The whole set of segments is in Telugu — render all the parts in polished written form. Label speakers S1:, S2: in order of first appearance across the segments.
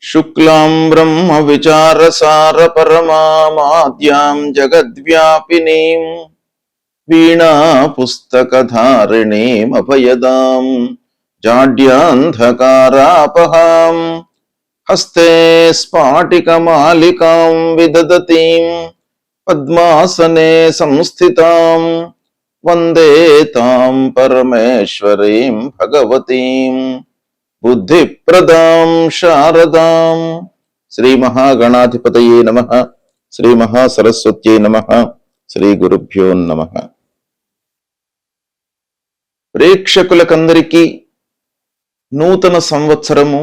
S1: శుక్లాం బ్రహ్మ విచారసార పరమాద్యాం జగద్వ్యాపినీం వీణా పుస్తకధారిణీం అభయదాం జాడ్యాంధకారాపహాం హస్తే స్ఫాటికమాలికాం విదదతీం పద్మాసనే సంస్థితాం వందే తాం పరమేశ్వరీం భగవతీం బుద్ధిప్రదాం శారదాం. శ్రీ మహాగణాధిపతయే నమః. శ్రీ మహాసరస్వత్యై నమః. శ్రీ గురుభ్యో నమః. ప్రేక్షకులకందరికీ నూతన సంవత్సరము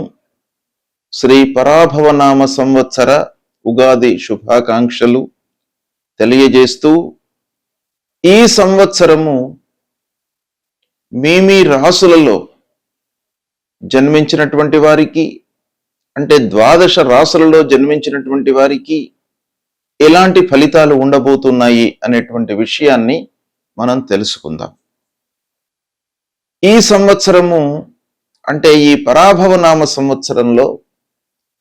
S1: శ్రీ పరాభవనామ సంవత్సర ఉగాది శుభాకాంక్షలు తెలియజేస్తూ, ఈ సంవత్సరము మీ రాసులలో జన్మించినటువంటి వారికి, అంటే 12 రాసులలో జన్మించినటువంటి వారికి ఎలాంటి ఫలితాలు ఉండబోతున్నాయి అనేటువంటి విషయాన్ని మనం తెలుసుకుందాం. ఈ సంవత్సరము అంటే ఈ పరాభవనామ సంవత్సరంలో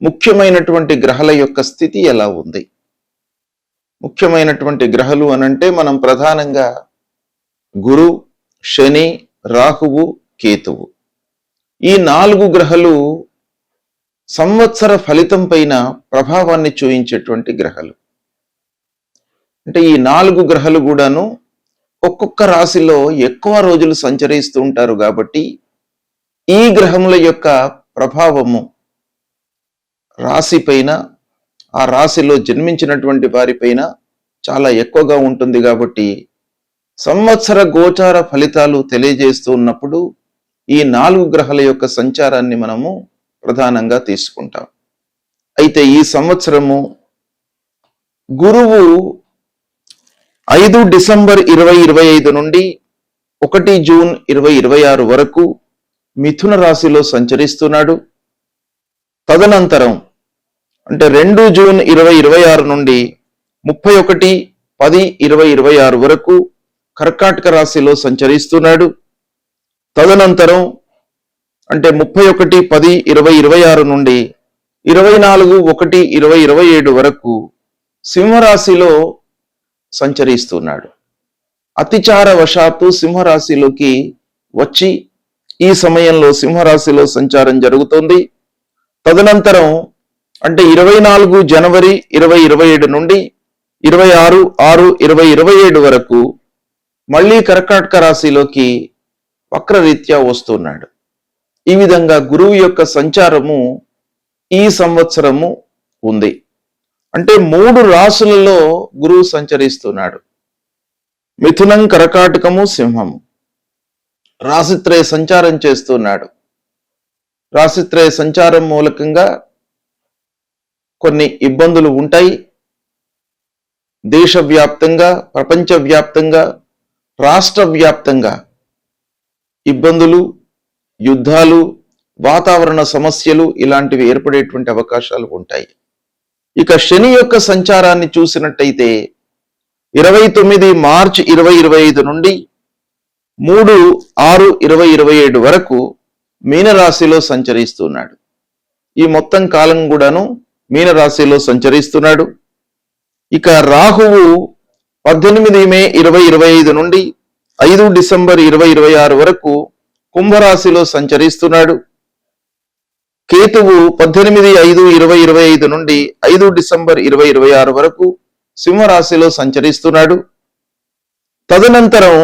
S1: ముఖ్యమైనటువంటి గ్రహాల యొక్క స్థితి ఎలా ఉంది? ముఖ్యమైనటువంటి గ్రహాలు అనంటే మనం ప్రధానంగా గురు, శని, రాహువు, కేతువు, ఈ 4 గ్రహాలు సంవత్సర ఫలితం పైన ప్రభావాన్ని చూయించేటువంటి గ్రహాలు. అంటే ఈ 4 గ్రహాలు కూడాను ఒక్కొక్క రాశిలో ఎక్కువ రోజులు సంచరిస్తూ ఉంటారు కాబట్టి ఈ గ్రహముల యొక్క ప్రభావము రాశి పైన, ఆ రాశిలో జన్మించినటువంటి వారిపైన చాలా ఎక్కువగా ఉంటుంది. కాబట్టి సంవత్సర గోచార ఫలితాలు తెలియజేస్తూ ఉన్నప్పుడు ఈ 4 గ్రహాల యొక్క సంచారాన్ని మనము ప్రధానంగా తీసుకుంటాం. అయితే ఈ సంవత్సరము గురువు 5 డిసెంబర్ 2025 నుండి 1 జూన్ 2026 వరకు మిథున రాశిలో సంచరిస్తున్నాడు. తదనంతరం అంటే 2 జూన్ 2026 నుండి 31/10/2026 వరకు కర్కాటక రాశిలో సంచరిస్తున్నాడు. తదనంతరం అంటే 31/10/2026 నుండి 24/1/2027 వరకు సింహరాశిలో సంచరిస్తున్నాడు. అతిచార వశాత్తు సింహరాశిలోకి వచ్చి ఈ సమయంలో సింహరాశిలో సంచారం జరుగుతోంది. తదనంతరం అంటే 24 జనవరి 2027 నుండి 26/6/2027 వరకు మళ్ళీ కర్కాటక రాశిలోకి వక్రరీత్యా వస్తున్నాడు. ఈ విధంగా గురువు యొక్క సంచారము ఈ సంవత్సరము ఉంది. అంటే 3 రాశులలో గురువు సంచరిస్తున్నాడు. మిథునం, కర్కాటకము, సింహము రాశిత్రయ సంచారం చేస్తున్నాడు. రాశిత్రయ సంచారం మూలకంగా కొన్ని ఇబ్బందులు ఉంటాయి. దేశవ్యాప్తంగా, ప్రపంచవ్యాప్తంగా, రాష్ట్ర వ్యాప్తంగా ఇబ్బందులు, యుద్ధాలు, వాతావరణ సమస్యలు ఇలాంటివి ఏర్పడేటువంటి అవకాశాలు ఉంటాయి. ఇక శని యొక్క సంచారాన్ని చూసినట్టయితే 29 మార్చి 2025 నుండి 3/6/2027 వరకు మీనరాశిలో సంచరిస్తున్నాడు. ఈ మొత్తం కాలం కూడాను మీనరాశిలో సంచరిస్తున్నాడు. ఇక రాహువు 18 మే 2025 నుండి 5 డిసెంబర్ 2026 వరకు కుంభరాశిలో సంచరిస్తున్నాడు. కేతువు 18/5/2025 నుండి 5 డిసెంబర్ 2026 వరకు సింహరాశిలో సంచరిస్తున్నాడు. తదనంతరం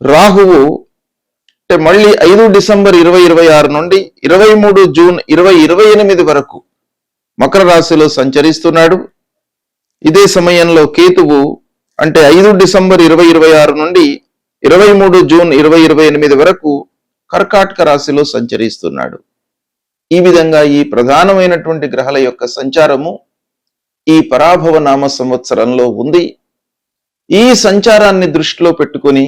S1: రాహువు అంటే మళ్ళీ 5 డిసెంబర్ 2026 నుండి 23 జూన్ 2028 వరకు మకర రాశిలో సంచరిస్తున్నాడు. ఇదే సమయంలో కేతువు అంటే 5 డిసెంబర్ 2026 నుండి 23 జూన్ 2028 వరకు కర్కాటక రాశిలో సంచరిస్తున్నాడు. ఈ విధంగా ఈ ప్రధానమైనటువంటి గ్రహాల యొక్క సంచారము ఈ పరాభవనామ సంవత్సరంలో ఉంది. ఈ సంచారాన్ని దృష్టిలో పెట్టుకొని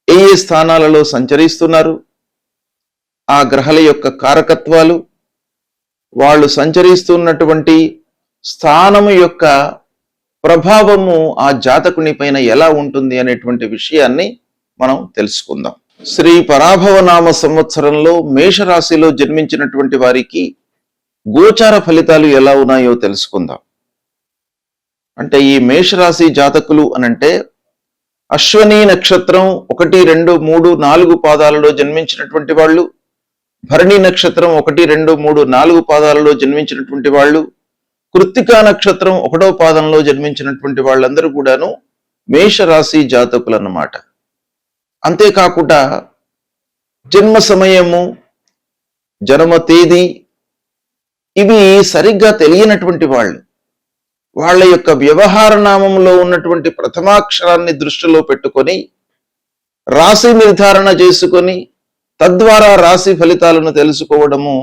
S1: ఏ స్థానాలలో సంచరిస్తున్నారు, ఆ గ్రహాల యొక్క కారకత్వాలు, వాళ్ళు సంచరిస్తున్నటువంటి స్థానము యొక్క ప్రభావము ఆ జాతకుని పైన ఎలా ఉంటుంది అనేటువంటి విషయాన్ని మనం తెలుసుకుందాం. శ్రీ పరాభవనామ సంవత్సరంలో మేషరాశిలో జన్మించినటువంటి వారికి గోచార ఫలితాలు ఎలా ఉన్నాయో తెలుసుకుందాం. అంటే ఈ మేషరాశి జాతకులు అనంటే అశ్వని నక్షత్రం 1, 2, 3, 4 పాదాలలో జన్మించినటువంటి వాళ్ళు, భరణి నక్షత్రం 1, 2, 3, 4 పాదాలలో జన్మించినటువంటి వాళ్ళు, కృత్తికా నక్షత్రం 1వ పాదంలో జన్మించినటువంటి వాళ్ళందరూ కూడాను మేషరాశి జాతకులు అన్నమాట. అంతేకాకుండా జన్మ సమయము, జన్మ తేదీ ఇవి సరిగ్గా తెలియనటువంటి వాళ్ళు, వాళ్ళ యొక్క వ్యవహార నామంలో ఉన్నటువంటి ప్రథమాక్షరాన్ని దృష్టిలో పెట్టుకొని రాశి నిర్ధారణ చేసుకొని తద్వారా రాశి ఫలితాలను తెలుసుకోవడము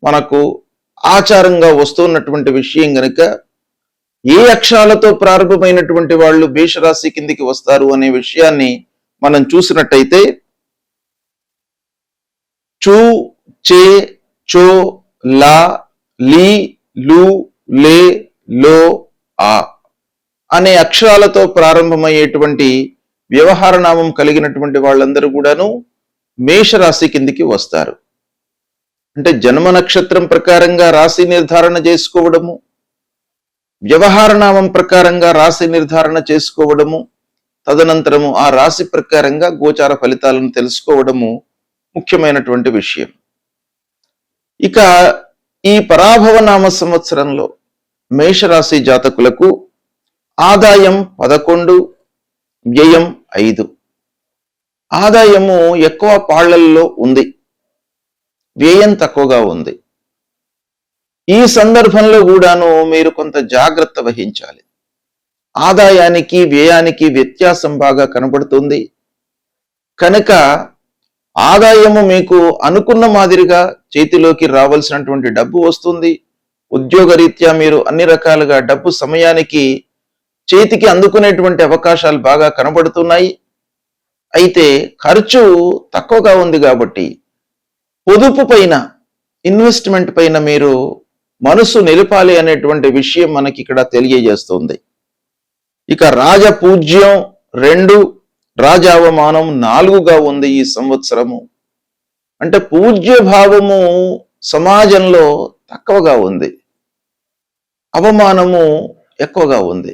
S1: మనకు ఆచారంగా వస్తున్నటువంటి విషయం గనుక ఏ అక్షరాలతో ప్రారంభమైనటువంటి వాళ్ళు మేషరాశి కిందికి వస్తారు అనే విషయాన్ని మనం చూసినట్టయితే చూ, చే, చో, లా, లీ, లు, లే, లో, ఆ అనే అక్షరాలతో ప్రారంభమయ్యేటువంటి వ్యవహార నామం కలిగినటువంటి వాళ్ళందరూ కూడాను మేషరాశి కిందికి వస్తారు. అంటే జన్మ నక్షత్రం ప్రకారంగా రాశి నిర్ధారణ చేసుకోవడము, వ్యవహార నామం ప్రకారంగా రాశి నిర్ధారణ చేసుకోవడము, తదనంతరము ఆ రాశి ప్రకారంగా గోచార ఫలితాలను తెలుసుకోవడము ముఖ్యమైనటువంటి విషయం. ఇక ఈ పరాభవ నామ సంవత్సరంలో మేషరాశి జాతకులకు ఆదాయం 11, వ్యయం 5. ఆదాయము ఎక్కువ పాళ్లల్లో ఉంది, వ్యయం తక్కువగా ఉంది. ఈ సందర్భంలో కూడాను మీరు కొంత జాగ్రత్త వహించాలి. ఆదాయానికి వ్యయానికి వ్యత్యాసం బాగా కనబడుతుంది కనుక ఆదాయము మీకు అనుకున్న మాదిరిగా చేతిలోకి రావాల్సినటువంటి డబ్బు వస్తుంది. ఉద్యోగరీత్యా మీరు అన్ని రకాలుగా డబ్బు సమయానికి చేతికి అందుకునేటువంటి అవకాశాలు బాగా కనబడుతున్నాయి. అయితే ఖర్చు తక్కువగా ఉంది కాబట్టి పొదుపు పైన, ఇన్వెస్ట్మెంట్ పైన మీరు మనసు నిలపాలి అనేటువంటి విషయం మనకి ఇక్కడ తెలియజేస్తుంది. ఇక రాజపూజ్యం 2, రాజావమానం 4గా ఉంది ఈ సంవత్సరము. అంటే పూజ్య భావము సమాజంలో తక్కువగా ఉంది, అవమానము ఎక్కువగా ఉంది.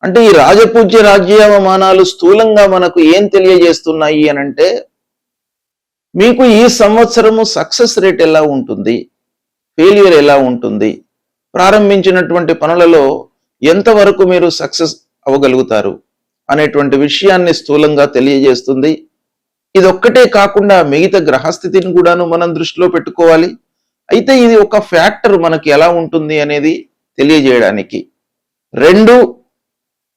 S1: అంటే ఈ రాజపూజ్య రాజ్యావమానాలు స్థూలంగా మనకు ఏం తెలియజేస్తున్నాయి అనంటే మీకు ఈ సంవత్సరము సక్సెస్ రేట్ ఎలా ఉంటుంది, ఫెయిల్యూర్ ఎలా ఉంటుంది, ప్రారంభించినటువంటి పనులలో ఎంతవరకు మీరు సక్సెస్ అవ్వగలుగుతారు అనేటువంటి విషయాన్ని స్థూలంగా తెలియజేస్తుంది. ఇదొక్కటే కాకుండా మిగతా గ్రహస్థితిని కూడాను మనం దృష్టిలో పెట్టుకోవాలి. అయితే ఇది ఒక ఫ్యాక్టర్ మనకి ఎలా ఉంటుంది అనేది తెలియజేయడానికి. 2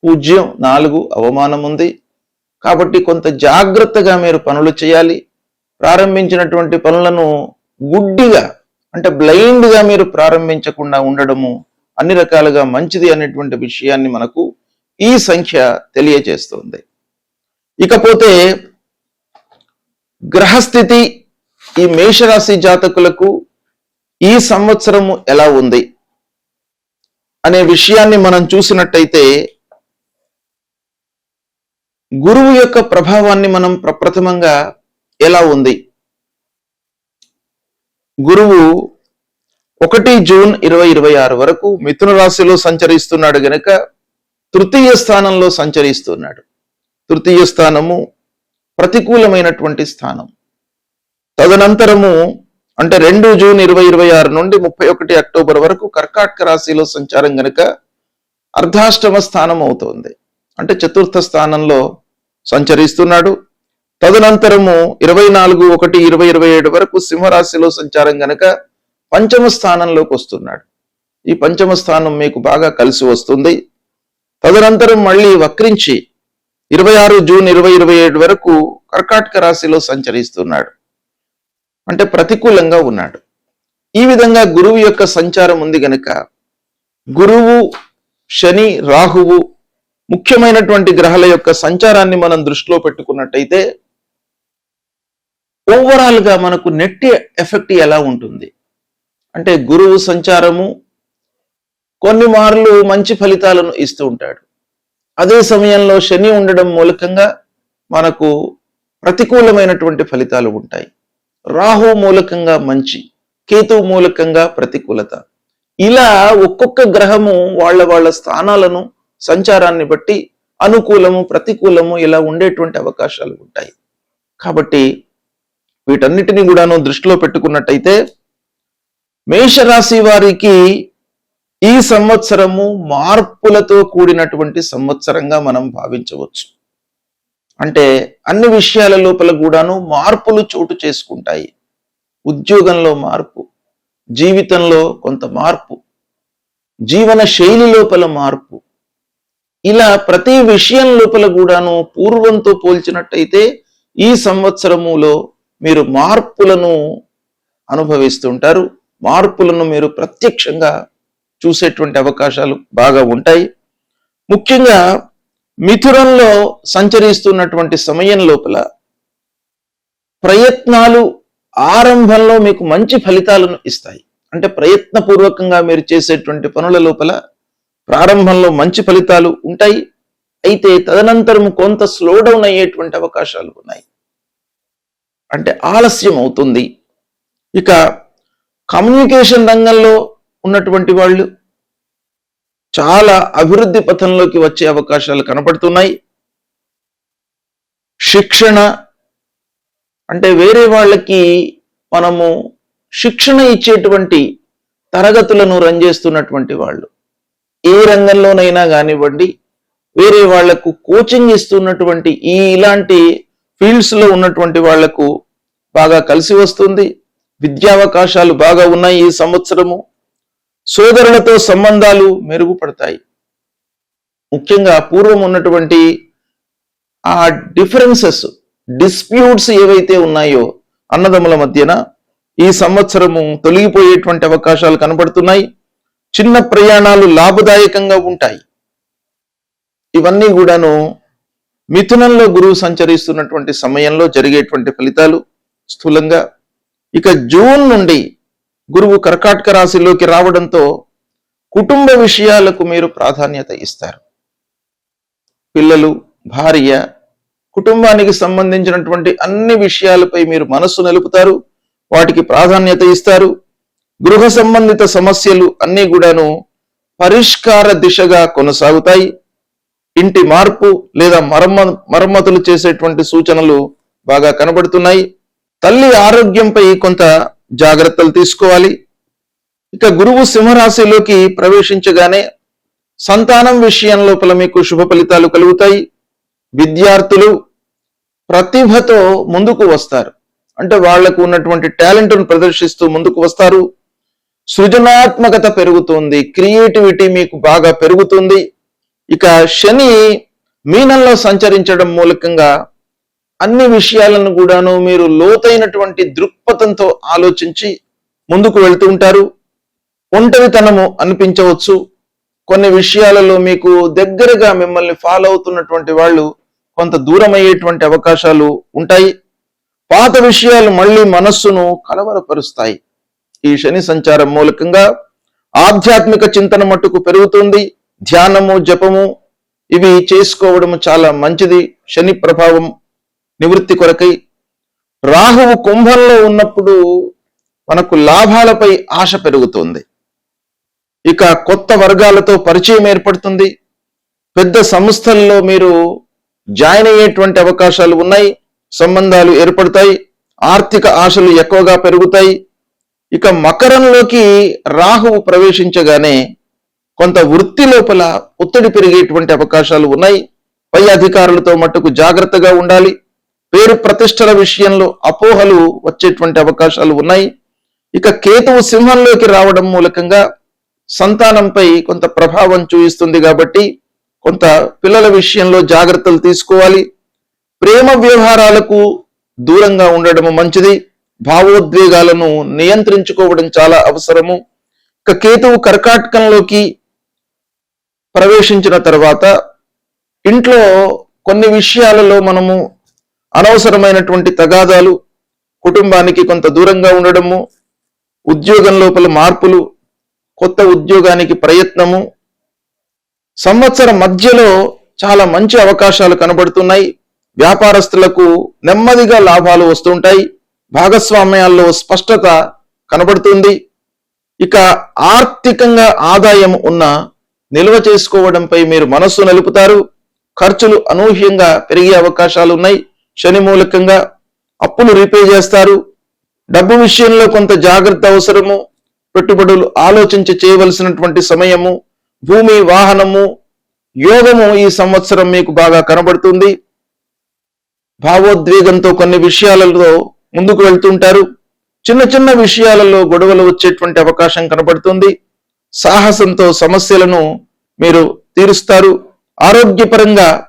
S1: పూజ్యం, 4 అవమానం ఉంది కాబట్టి కొంత జాగ్రత్తగా మీరు పనులు చేయాలి. ప్రారంభించినటువంటి పనులను గుడ్డిగా అంటే బ్లైండ్గా మీరు ప్రారంభించకుండా ఉండడము అన్ని రకాలుగా మంచిది అనేటువంటి విషయాన్ని మనకు ఈ సంఖ్య తెలియజేస్తుంది. ఇకపోతే గ్రహస్థితి ఈ మేషరాశి జాతకులకు ఈ సంవత్సరము ఎలా ఉంది అనే విషయాన్ని మనం చూసినట్టయితే గురువు యొక్క ప్రభావాన్ని మనం ప్రప్రథమంగా ఎలా ఉంది. గురువు 1 జూన్ 2026 వరకు మిథున రాశిలో సంచరిస్తున్నాడు గనక తృతీయ స్థానంలో సంచరిస్తున్నాడు. తృతీయ స్థానము ప్రతికూలమైనటువంటి స్థానం. తదనంతరము అంటే 2 జూన్ 2026 నుండి 31 అక్టోబర్ వరకు కర్కాటక రాశిలో సంచారం గనక అర్ధాష్టమ స్థానం అవుతోంది. అంటే చతుర్థ స్థానంలో సంచరిస్తున్నాడు. తదనంతరము 24/1/2027 వరకు సింహరాశిలో సంచారం గనక పంచమ స్థానంలోకి వస్తున్నాడు. ఈ పంచమ స్థానం మీకు బాగా కలిసి వస్తుంది. తదనంతరం మళ్ళీ వక్రించి 26 జూన్ 2027 వరకు కర్కాటక రాశిలో సంచరిస్తున్నాడు. అంటే ప్రతికూలంగా ఉన్నాడు. ఈ విధంగా గురువు యొక్క సంచారం ఉంది గనక గురువు, శని, రాహువు ముఖ్యమైనటువంటి గ్రహాల యొక్క సంచారాన్ని మనం దృష్టిలో పెట్టుకున్నట్టయితే ఓవరాల్ గా మనకు నెట్ ఎఫెక్ట్ ఎలా ఉంటుంది అంటే గురువు సంచారము కొన్ని మార్లు మంచి ఫలితాలను ఇస్తూ ఉంటాడు. అదే సమయంలో శని ఉండడం మూలకంగా మనకు ప్రతికూలమైనటువంటి ఫలితాలు ఉంటాయి. రాహు మూలకంగా మంచి, కేతువు మూలకంగా ప్రతికూలత. ఇలా ఒక్కొక్క గ్రహము వాళ్ళ స్థానాలను సంచారాన్ని బట్టి అనుకూలము ప్రతికూలము ఇలా ఉండేటువంటి అవకాశాలు ఉంటాయి. కాబట్టి వీటన్నిటిని కూడాను దృష్టిలో పెట్టుకున్నట్టయితే మేషరాశి వారికి ఈ సంవత్సరము మార్పులతో కూడినటువంటి సంవత్సరంగా మనం భావించవచ్చు. అంటే అన్ని విషయాల లోపల కూడాను మార్పులు చోటు చేసుకుంటాయి. ఉద్యోగంలో మార్పు, జీవితంలో కొంత మార్పు, జీవన శైలి లోపల మార్పు, ఇలా ప్రతి విషయం లోపల కూడాను పూర్వంతో పోల్చినట్టయితే ఈ సంవత్సరములో మీరు మార్పులను అనుభవిస్తుంటారు. మార్పులను మీరు ప్రత్యక్షంగా చూసేటువంటి అవకాశాలు బాగా ఉంటాయి. ముఖ్యంగా మిథునంలో సంచరిస్తున్నటువంటి సమయం లోపల ప్రయత్నాలు ఆరంభంలో మీకు మంచి ఫలితాలను ఇస్తాయి. అంటే ప్రయత్నపూర్వకంగా మీరు చేసేటువంటి పనుల లోపల ప్రారంభంలో మంచి ఫలితాలు ఉంటాయి. అయితే తదనంతరం కొంత స్లో డౌన్ అయ్యేటువంటి అవకాశాలు ఉన్నాయి. అంటే ఆలస్యం అవుతుంది. ఇక కమ్యూనికేషన్ రంగంలో ఉన్నటువంటి వాళ్ళు చాలా అభివృద్ధి పథంలోకి వచ్చే అవకాశాలు కనపడుతున్నాయి. శిక్షణ అంటే వేరే వాళ్ళకి మనము శిక్షణ ఇచ్చేటువంటి తరగతులను రన్ చేస్తున్నటువంటి వాళ్ళు, ఏ రంగంలోనైనా కానివ్వండి, వేరే వాళ్లకు కోచింగ్ ఇస్తున్నటువంటి ఇలాంటి ఫీల్డ్స్ లో ఉన్నటువంటి వాళ్లకు బాగా కలిసి వస్తుంది. విద్యావకాశాలు బాగా ఉన్నాయి ఈ సంవత్సరము. సోదరులతో సంబంధాలు మెరుగుపడతాయి. ముఖ్యంగా పూర్వం ఉన్నటువంటి ఆ డిస్ప్యూట్స్ ఏవైతే ఉన్నాయో అన్నదమ్ముల మధ్యన ఈ సంవత్సరము తొలగిపోయేటువంటి అవకాశాలు కనబడుతున్నాయి. చిన్న ప్రయాణాలు లాభదాయకంగా ఉంటాయి. ఇవన్నీ కూడాను మిథునంలో గురువు సంచరిస్తున్నటువంటి సమయంలో జరిగేటువంటి ఫలితాలు స్థూలంగా. ఇక జూన్ నుండి గురువు కర్కాటక రాశిలోకి రావడంతో కుటుంబ విషయాలకు మీరు ప్రాధాన్యత ఇస్తారు. పిల్లలు, భార్య, కుటుంబానికి సంబంధించినటువంటి అన్ని విషయాలపై మీరు మనస్సు నిలుపుతారు, వాటికి ప్రాధాన్యత ఇస్తారు. గృహ సంబంధిత సమస్యలు అన్నీ కూడాను పరిష్కార దిశగా కొనసాగుతాయి. ఇంటి మార్పు లేదా మరమ్మతులు చేసేటువంటి సూచనలు బాగా కనబడుతున్నాయి. తల్లి ఆరోగ్యంపై కొంత జాగ్రత్తలు తీసుకోవాలి. ఇక గురువు సింహరాశిలోకి ప్రవేశించగానే సంతానం విషయం లోపల మీకు శుభ ఫలితాలు కలుగుతాయి. విద్యార్థులు ప్రతిభతో ముందుకు వస్తారు. అంటే వాళ్లకు ఉన్నటువంటి టాలెంట్ను ప్రదర్శిస్తూ ముందుకు వస్తారు. సృజనాత్మకత పెరుగుతుంది, క్రియేటివిటీ మీకు బాగా పెరుగుతుంది. ఇక శని మీనంలో సంచరించడం మూలకంగా అన్ని విషయాలను కూడాను మీరు లోతైనటువంటి దృక్పథంతో ఆలోచించి ముందుకు వెళ్తూ ఉంటారు. ఒంటరితనము అనిపించవచ్చు. కొన్ని విషయాలలో మీకు దగ్గరగా మిమ్మల్ని ఫాలో అవుతున్నటువంటి వాళ్ళు కొంత దూరం అయ్యేటువంటి అవకాశాలు ఉంటాయి. పాత విషయాలు మళ్ళీ మనస్సును కలవరపరుస్తాయి. ఈ శని సంచారం మూలకంగా ఆధ్యాత్మిక చింతన మట్టుకు పెరుగుతుంది. ధ్యానము, జపము ఇవి చేసుకోవడం చాలా మంచిది. శని ప్రభావం నివృత్తి కొరకై. రాహువు కుంభంలో ఉన్నప్పుడు మనకు లాభాలపై ఆశ పెరుగుతుంది. ఇక కొత్త వర్గాలతో పరిచయం ఏర్పడుతుంది. పెద్ద సంస్థల్లో మీరు జాయిన్ అయ్యేటువంటి అవకాశాలు ఉన్నాయి. సంబంధాలు ఏర్పడతాయి. ఆర్థిక ఆశలు ఎక్కువగా పెరుగుతాయి. ఇక మకరంలోకి రాహువు ప్రవేశించగానే కొంత వృత్తి లోపల ఒత్తిడి పెరిగేటువంటి అవకాశాలు ఉన్నాయి. పై అధికారులతో మట్టుకు జాగ్రత్తగా ఉండాలి. పేరు ప్రతిష్టల విషయంలో అపోహలు వచ్చేటువంటి అవకాశాలు ఉన్నాయి. ఇక కేతువు సింహంలోకి రావడం మూలకంగా సంతానంపై కొంత ప్రభావం చూపిస్తుంది. కాబట్టి కొంత పిల్లల విషయంలో జాగ్రత్తలు తీసుకోవాలి. ప్రేమ వ్యవహారాలకు దూరంగా ఉండడం మంచిది. భావోద్వేగాలను నియంత్రించుకోవడం చాలా అవసరము. ఇక కేతువు కర్కాటకంలోకి ప్రవేశించిన తర్వాత ఇంట్లో కొన్ని విషయాలలో మనము అనవసరమైనటువంటి తగాదాలు, కుటుంబానికి కొంత దూరంగా ఉండడము, ఉద్యోగం లోపల మార్పులు, కొత్త ఉద్యోగానికి ప్రయత్నము, సంవత్సరం మధ్యలో చాలా మంచి అవకాశాలు కనబడుతున్నాయి. వ్యాపారస్తులకు నెమ్మదిగా లాభాలు వస్తుంటాయి. భాగస్వామ్యాల్లో స్పష్టత కనబడుతుంది. ఇక ఆర్థికంగా ఆదాయం ఉన్న నిల్వ చేసుకోవడంపై మీరు మనస్సు నిలుపుతారు. ఖర్చులు అనూహ్యంగా పెరిగే అవకాశాలు ఉన్నాయి. శని మూలకంగా అప్పులు రీపే చేస్తారు. డబ్బు విషయంలో కొంత జాగ్రత్త అవసరము. పెట్టుబడులు ఆలోచించి చేయవలసినటువంటి సమయము. భూమి, వాహనము, యోగము ఈ సంవత్సరం మీకు బాగా కనబడుతుంది. భావోద్వేగంతో కొన్ని విషయాలలో ముందుకు వెళ్తుంటారు. చిన్న చిన్న విషయాలలో గొడవలు వచ్చేటువంటి అవకాశం కనబడుతుంది. సాహసంతో సమస్యలను మీరు తీరుస్తారు. ఆరోగ్యపరంగా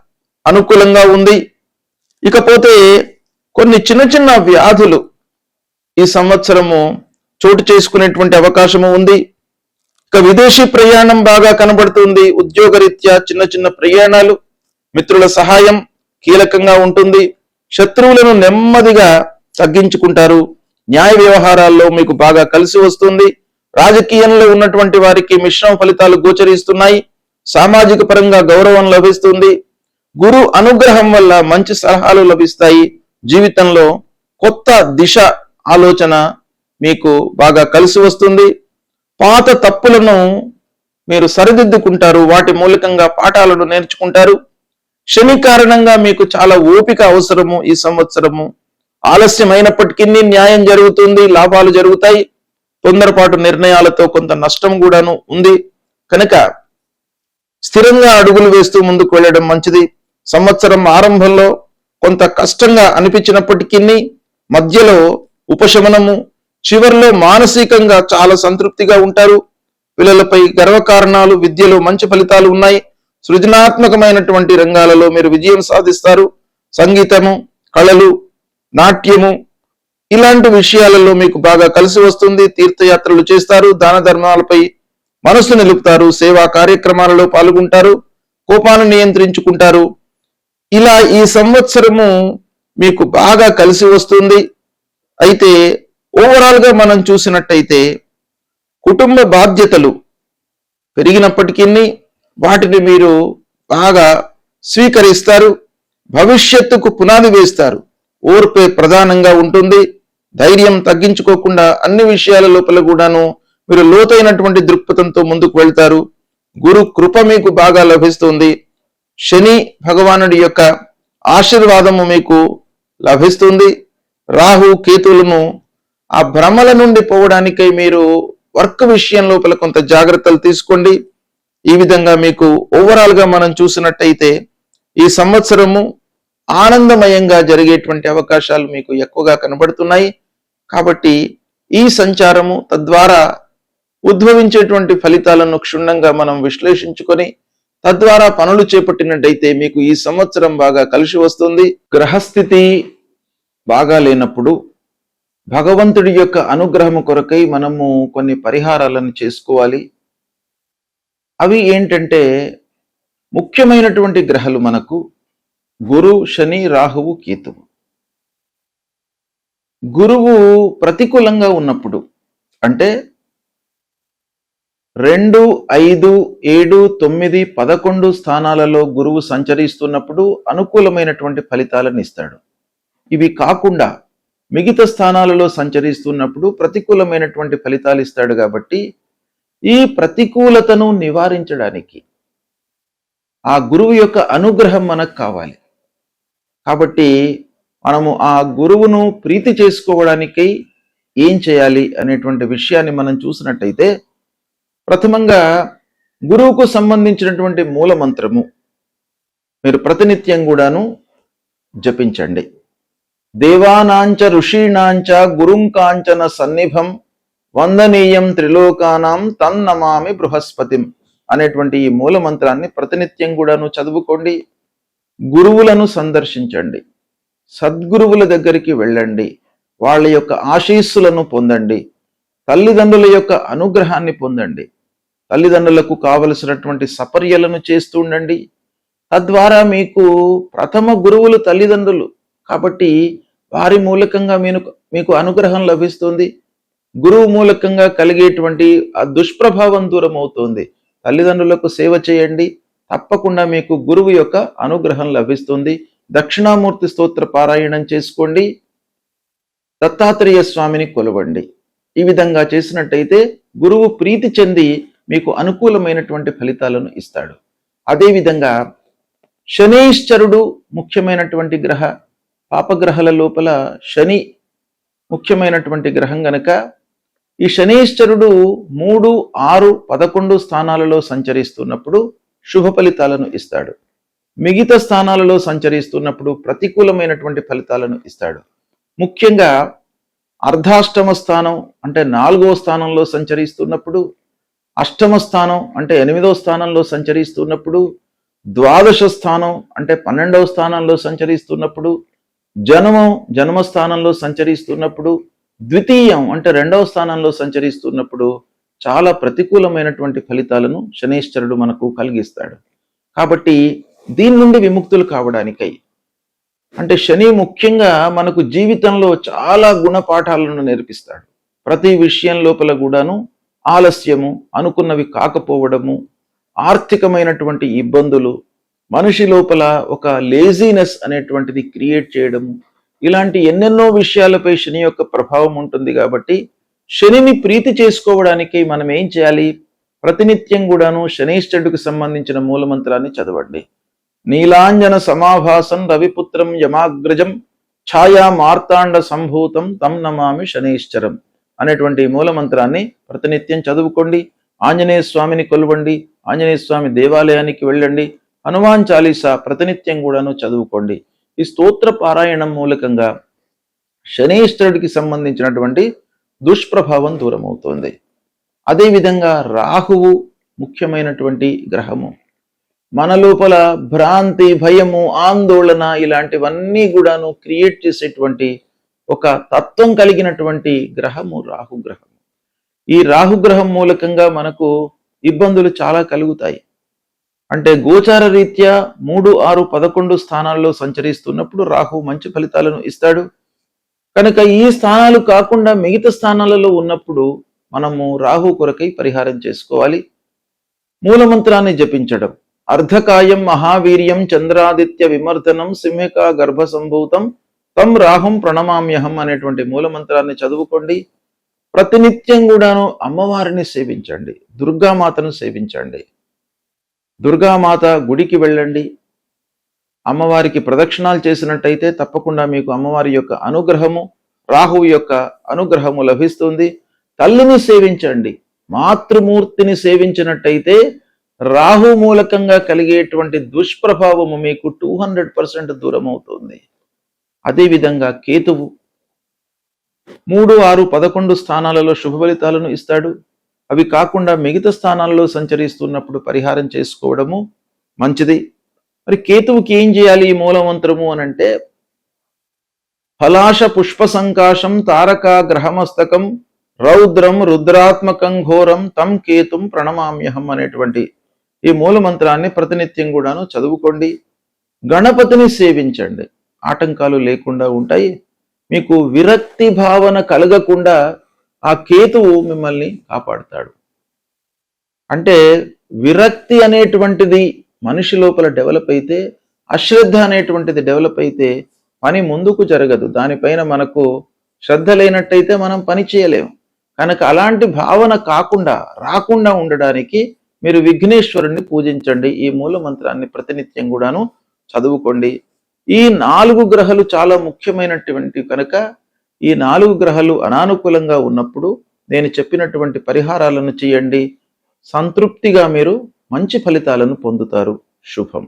S1: అనుకూలంగా ఉంది. ఇకపోతే కొన్ని చిన్న చిన్న వ్యాధులు ఈ సంవత్సరము చోటు చేసుకునేటువంటి అవకాశము ఉంది. ఇక విదేశీ ప్రయాణం బాగా కనబడుతుంది. ఉద్యోగరీత్యా చిన్న చిన్న ప్రయాణాలు, మిత్రుల సహాయం కీలకంగా ఉంటుంది. శత్రువులను నెమ్మదిగా తగ్గించుకుంటారు. న్యాయ వ్యవహారాల్లో మీకు బాగా కలిసి వస్తుంది. రాజకీయంలో ఉన్నటువంటి వారికి మిశ్రమ ఫలితాలు గోచరిస్తున్నాయి. సామాజిక పరంగా గౌరవం లభిస్తుంది. గురు అనుగ్రహం వల్ల మంచి సలహాలు లభిస్తాయి. జీవితంలో కొత్త దిశ ఆలోచన మీకు బాగా కలిసి వస్తుంది. పాత తప్పులను మీరు సరిదిద్దుకుంటారు. వాటి మూలకంగా పాఠాలను నేర్చుకుంటారు. శని కారణంగా మీకు చాలా ఓపిక అవసరము. ఈ సంవత్సరము ఆలస్యమైనప్పటికీ న్యాయం జరుగుతుంది, లాభాలు జరుగుతాయి. తొందరపాటు నిర్ణయాలతో కొంత నష్టం కూడాను ఉంది. కనుక స్థిరంగా అడుగులు వేస్తూ ముందుకు వెళ్ళడం మంచిది. సంవత్సరం ఆరంభంలో కొంత కష్టంగా అనిపించినప్పటికీ మధ్యలో ఉపశమనము, చివరిలో మానసికంగా చాలా సంతృప్తిగా ఉంటారు. పిల్లలపై గర్వకారణాలు, విద్యలో మంచి ఫలితాలు ఉన్నాయి. సృజనాత్మకమైనటువంటి రంగాలలో మీరు విజయం సాధిస్తారు. సంగీతము, కళలు, నాట్యము ఇలాంటి విషయాలలో మీకు బాగా కలిసి వస్తుంది. తీర్థయాత్రలు చేస్తారు. దాన ధర్మాలపై మనస్సు నిలుపుతారు. సేవా కార్యక్రమాలలో పాల్గొంటారు. కోపాన్ని నియంత్రించుకుంటారు. ఇలా ఈ సంవత్సరము మీకు బాగా కలిసి వస్తుంది. అయితే ఓవరాల్ గా మనం చూసినట్టయితే కుటుంబ బాధ్యతలు పెరిగినప్పటికీ వాటిని మీరు బాగా స్వీకరిస్తారు. భవిష్యత్తుకు పునాది వేస్తారు. ఓర్పే ప్రధానంగా ఉంటుంది. ధైర్యం తగ్గించుకోకుండా అన్ని విషయాల లోపల కూడాను మీరు లోతైనటువంటి దృక్పథంతో ముందుకు వెళ్తారు. గురు కృప మీకు బాగా లభిస్తుంది. శని భగవానుడి యొక్క ఆశీర్వాదము మీకు లభిస్తుంది. రాహు కేతువులను ఆ భ్రమల నుండి పోవడానికై మీరు వర్క్ విషయం లోపల కొంత జాగ్రత్తలు తీసుకోండి. ఈ విధంగా మీకు ఓవరాల్ గా మనం చూసినట్టయితే ఈ సంవత్సరము ఆనందమయంగా జరిగేటువంటి అవకాశాలు మీకు ఎక్కువగా కనబడుతున్నాయి. కాబట్టి ఈ సంచారము తద్వారా ఉద్భవించేటువంటి ఫలితాలను క్షుణ్ణంగా మనం విశ్లేషించుకొని తద్వారా పనులు చేపట్టినట్టయితే మీకు ఈ సంవత్సరం బాగా కలిసి వస్తుంది. గ్రహస్థితి బాగా లేనప్పుడు భగవంతుడి యొక్క అనుగ్రహము కొరకై మనము కొన్ని పరిహారాలను చేసుకోవాలి. అవి ఏంటంటే ముఖ్యమైనటువంటి గ్రహాలు మనకు గురు, శని, రాహువు, కేతువు. గురువు ప్రతికూలంగా ఉన్నప్పుడు అంటే 2, 5, 7, 9, 11 స్థానాలలో గురువు సంచరిస్తున్నప్పుడు అనుకూలమైనటువంటి ఫలితాలను ఇస్తాడు. ఇవి కాకుండా మిగతా స్థానాలలో సంచరిస్తున్నప్పుడు ప్రతికూలమైనటువంటి ఫలితాలు ఇస్తాడు. కాబట్టి ఈ ప్రతికూలతను నివారించడానికి ఆ గురువు యొక్క అనుగ్రహం మనకు కావాలి. కాబట్టి మనము ఆ గురువును ప్రీతి చేసుకోవడానికై ఏం చేయాలి అనేటువంటి విషయాన్ని మనం చూసినట్టయితే ప్రథమంగా గురువుకు సంబంధించినటువంటి మూల మంత్రము మీరు ప్రతినిత్యం కూడాను జపించండి. దేవానాంచ ఋషీణాంచ గురుంకాంచన సన్నిభం వందనీయం త్రిలోకానాం తన్నమామి బృహస్పతిం అనేటువంటి ఈ మూల మంత్రాన్ని ప్రతినిత్యం కూడాను చదువుకోండి. గురువులను సందర్శించండి. సద్గురువుల దగ్గరికి వెళ్ళండి. వాళ్ళ యొక్క ఆశీస్సులను పొందండి. తల్లిదండ్రుల యొక్క అనుగ్రహాన్ని పొందండి. తల్లిదండ్రులకు కావలసినటువంటి సపర్యలను చేస్తూ ఉండండి. తద్వారా మీకు ప్రథమ గురువులు తల్లిదండ్రులు కాబట్టి వారి మూలకంగా మీకు అనుగ్రహం లభిస్తుంది. గురువు మూలకంగా కలిగేటువంటి ఆ దుష్ప్రభావం దూరం అవుతుంది. తల్లిదండ్రులకు సేవ చేయండి. తప్పకుండా మీకు గురువు యొక్క అనుగ్రహం లభిస్తుంది. దక్షిణామూర్తి స్తోత్ర పారాయణం చేసుకోండి. దత్తాత్రేయ స్వామిని కొలవండి. ఈ విధంగా చేసినట్టయితే గురువు ప్రీతి చెంది మీకు అనుకూలమైనటువంటి ఫలితాలను ఇస్తాడు. అదేవిధంగా శనీశ్వరుడు ముఖ్యమైనటువంటి గ్రహ, పాపగ్రహాల లోపల శని ముఖ్యమైనటువంటి గ్రహం గనక ఈ శనీశ్వరుడు 3, 6, 11 స్థానాలలో సంచరిస్తున్నప్పుడు శుభ ఫలితాలను ఇస్తాడు. మిగతా స్థానాలలో సంచరిస్తున్నప్పుడు ప్రతికూలమైనటువంటి ఫలితాలను ఇస్తాడు. ముఖ్యంగా అర్ధాష్టమ స్థానం అంటే 4వ స్థానంలో సంచరిస్తున్నప్పుడు, అష్టమ స్థానం అంటే 8వ స్థానంలో సంచరిస్తున్నప్పుడు, ద్వాదశ స్థానం అంటే 12వ స్థానంలో సంచరిస్తున్నప్పుడు, జన్మ స్థానంలో సంచరిస్తున్నప్పుడు, ద్వితీయం అంటే 2వ స్థానంలో సంచరిస్తున్నప్పుడు చాలా ప్రతికూలమైనటువంటి ఫలితాలను శనీశ్వరుడు మనకు కలిగిస్తాడు. కాబట్టి దీని నుండి విముక్తులు కావడానికై అంటే శని ముఖ్యంగా మనకు జీవితంలో చాలా గుణపాఠాలను నేర్పిస్తాడు. ప్రతి విషయం లోపల కూడాను ఆలస్యము, అనుకున్నవి కాకపోవడము, ఆర్థికమైనటువంటి ఇబ్బందులు, మనిషి లోపల ఒక లేజీనెస్ అనేటువంటిది క్రియేట్ చేయడము, ఇలాంటి ఎన్నెన్నో విషయాలపై శని యొక్క ప్రభావం ఉంటుంది. కాబట్టి శనిని ప్రీతి చేసుకోవడానికి మనం ఏం చేయాలి? ప్రతినిత్యం కూడాను శనీశ్వరుడికి సంబంధించిన మూలమంత్రాన్ని చదవండి. నీలాంజన సమాభాసం రవిపుత్రం యమాగ్రజం ఛాయా మార్తాండ సంభూతం తం నమామి శనీశ్వరం అనేటువంటి మూలమంత్రాన్ని ప్రతినిత్యం చదువుకోండి. ఆంజనేయ స్వామిని కొలవండి, ఆంజనేయ స్వామి దేవాలయానికి వెళ్ళండి, హనుమాన్ చాలీసా ప్రతినిత్యం కూడాను చదువుకోండి. ఈ స్తోత్ర పారాయణం మూలకంగా శనీశ్వరుడికి సంబంధించినటువంటి దుష్ప్రభావం దూరమవుతోంది. అదేవిధంగా రాహువు ముఖ్యమైనటువంటి గ్రహము. మన లోపల భ్రాంతి, భయము, ఆందోళన ఇలాంటివన్నీ కూడాను క్రియేట్ చేసేటువంటి ఒక తత్వం కలిగినటువంటి గ్రహము రాహుగ్రహం. ఈ రాహుగ్రహం మూలకంగా మనకు ఇబ్బందులు చాలా కలుగుతాయి. అంటే గోచార రీత్యా 3, 6, 11 స్థానాల్లో సంచరిస్తున్నప్పుడు రాహు మంచి ఫలితాలను ఇస్తాడు. కనుక ఈ స్థానాలు కాకుండా మిగతా స్థానాలలో ఉన్నప్పుడు మనము రాహు కొరకై పరిహారం చేసుకోవాలి. మూలమంత్రాన్ని జపించడం. అర్ధకాయం మహావీర్యం చంద్రాదిత్య విమర్దనం సింహిక గర్భ సంభూతం తం రాహుం ప్రణమామ్యహం అనేటువంటి మూలమంత్రాన్ని చదువుకోండి. ప్రతినిత్యం కూడాను అమ్మవారిని సేవించండి, దుర్గామాతను సేవించండి. దుర్గామాత గుడికి వెళ్ళండి. అమ్మవారికి ప్రదక్షిణాలు చేసినట్టయితే తప్పకుండా మీకు అమ్మవారి యొక్క అనుగ్రహము, రాహువు యొక్క అనుగ్రహము లభిస్తుంది. తల్లిని సేవించండి. మాతృమూర్తిని సేవించినట్టయితే రాహు మూలకంగా కలిగేటువంటి దుష్ప్రభావము మీకు 200% దూరం అవుతుంది. అదేవిధంగా కేతువు 3, 6, 11 స్థానాలలో శుభ ఫలితాలను ఇస్తాడు. అవి కాకుండా మిగతా స్థానాలలో సంచరిస్తున్నప్పుడు పరిహారం చేసుకోవడము మంచిది. మరి కేతువుకి ఏం చేయాలి ఈ మూలమంత్రము అనంటే, ఫలాశ పుష్ప సంకాశం తారక గ్రహమస్తకం రౌద్రం రుద్రాత్మకం ఘోరం తం కేతుం ప్రణమామ్యహం అనేటువంటి ఈ మూలమంత్రాన్ని ప్రతినిత్యం కూడాను చదువుకోండి. గణపతిని సేవించండి, ఆటంకాలు లేకుండా ఉంటాయి. మీకు విరక్తి భావన కలగకుండా ఆ కేతువు మిమ్మల్ని కాపాడుతాడు. అంటే విరక్తి అనేటువంటిది మనిషి లోపల డెవలప్ అయితే, అశ్రద్ధ అనేటువంటిది డెవలప్ అయితే పని ముందుకు జరగదు. దానిపైన మనకు శ్రద్ధ లేనట్టయితే మనం పని చేయలేము. కనుక అలాంటి భావన రాకుండా ఉండడానికి మీరు విఘ్నేశ్వరుణ్ణి పూజించండి. ఈ మూల మంత్రాన్ని ప్రతినిత్యం కూడాను చదువుకోండి. ఈ 4 గ్రహాలు చాలా ముఖ్యమైనటువంటి కనుక ఈ 4 గ్రహాలు అనానుకూలంగా ఉన్నప్పుడు నేను చెప్పినటువంటి పరిహారాలను చేయండి. సంతృప్తిగా మీరు మంచి ఫలితాలను పొందుతారు. శుభం.